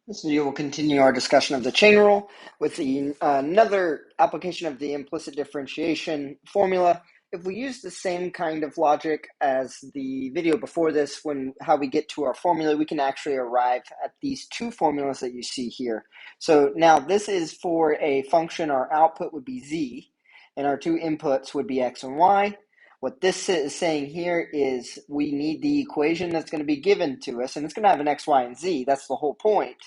This video will continue our discussion of the chain rule with another application of the implicit differentiation formula. If we use the same kind of logic as the video before this, how we get to our formula, we can actually arrive at these two formulas that you see here. So now this is for a function. Our output would be z, and our two inputs would be x and y. What this is saying here is we need the equation that's going to be given to us, and it's going to have an x, y, and z. That's the whole point.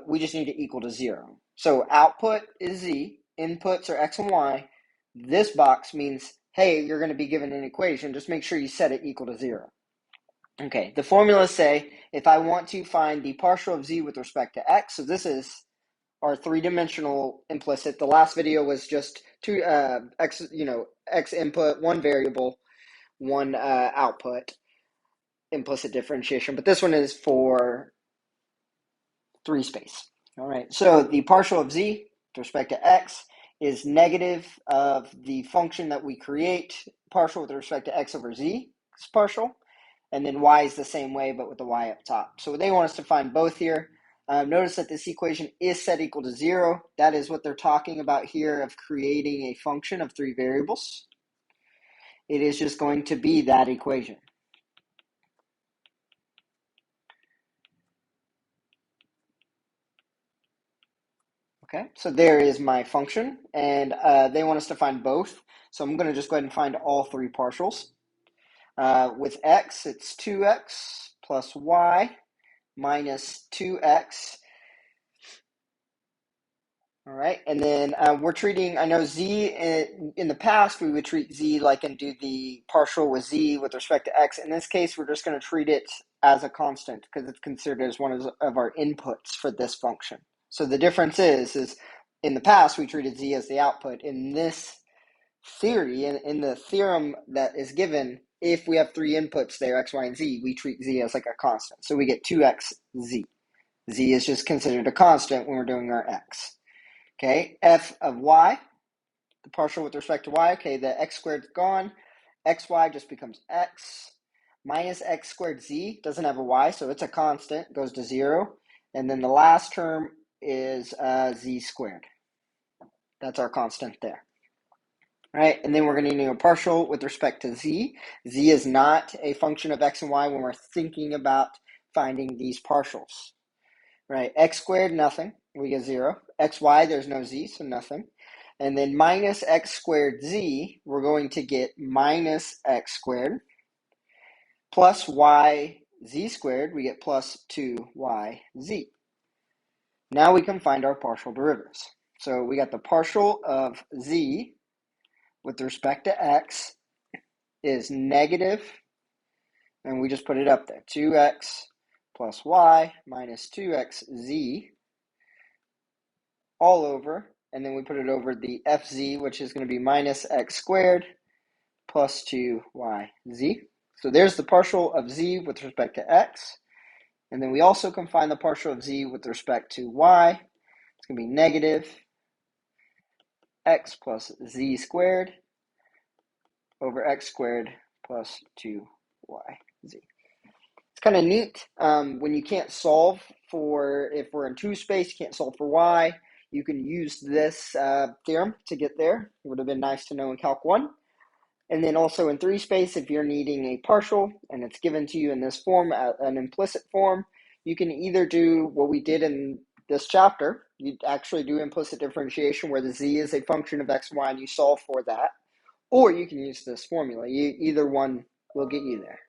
We just need it equal to 0. So output is z, inputs are x and y. This box means, hey, you're going to be given an equation. Just make sure you set it equal to 0. Okay, the formulas say if I want to find the partial of z with respect to x, so this is our three-dimensional implicit. The last video was just two x input, one variable, one output, implicit differentiation. But this one is for three space. All right, so the partial of z with respect to x is negative of the function that we create, partial with respect to x over z is partial, and then y is the same way but with the y up top. So they want us to find both here. Notice that this equation is set equal to 0. That is what they're talking about here of creating a function of three variables. It is just going to be that equation. Okay, so there is my function, and they want us to find both. So I'm going to just go ahead and find all three partials. With x, it's 2x plus y minus 2x. All right, and then we're treating, I know z, in the past, we would treat z like and do the partial with z with respect to x. In this case, we're just going to treat it as a constant because it's considered as one of our inputs for this function. So the difference is in the past, we treated z as the output. In this theory, in the theorem that is given, if we have three inputs there, x, y, and z, we treat z as like a constant. So we get 2x z. Z is just considered a constant when we're doing our x. Okay, f of y, the partial with respect to y, okay, the x squared is gone. Xy just becomes x minus x squared z, doesn't have a y, so it's a constant, goes to 0. And then the last term is z squared. That's our constant there. All right, and then we're going to need a partial with respect to z. Z is not a function of x and y when we're thinking about finding these partials. Right, x squared, nothing. We get 0. Xy, there's no z, so nothing. And then minus x squared z, we're going to get minus x squared. Plus y z squared, we get plus 2yz. Now we can find our partial derivatives. So we got the partial of z with respect to x is negative, and we just put it up there, 2x plus y minus 2xz all over, and then we put it over the fz, which is going to be minus x squared plus 2yz. So there's the partial of z with respect to x, and then we also can find the partial of z with respect to y. It's going to be negative x plus z squared over x squared plus 2yz. It's kind of neat when you can't solve for, if we're in two space, you can't solve for y. You can use this theorem to get there. It would have been nice to know in Calc 1. And then also in three space, if you're needing a partial and it's given to you in this form, an implicit form, you can either do what we did in this chapter. You actually do implicit differentiation where the z is a function of x and y and you solve for that. Or you can use this formula. Either one will get you there.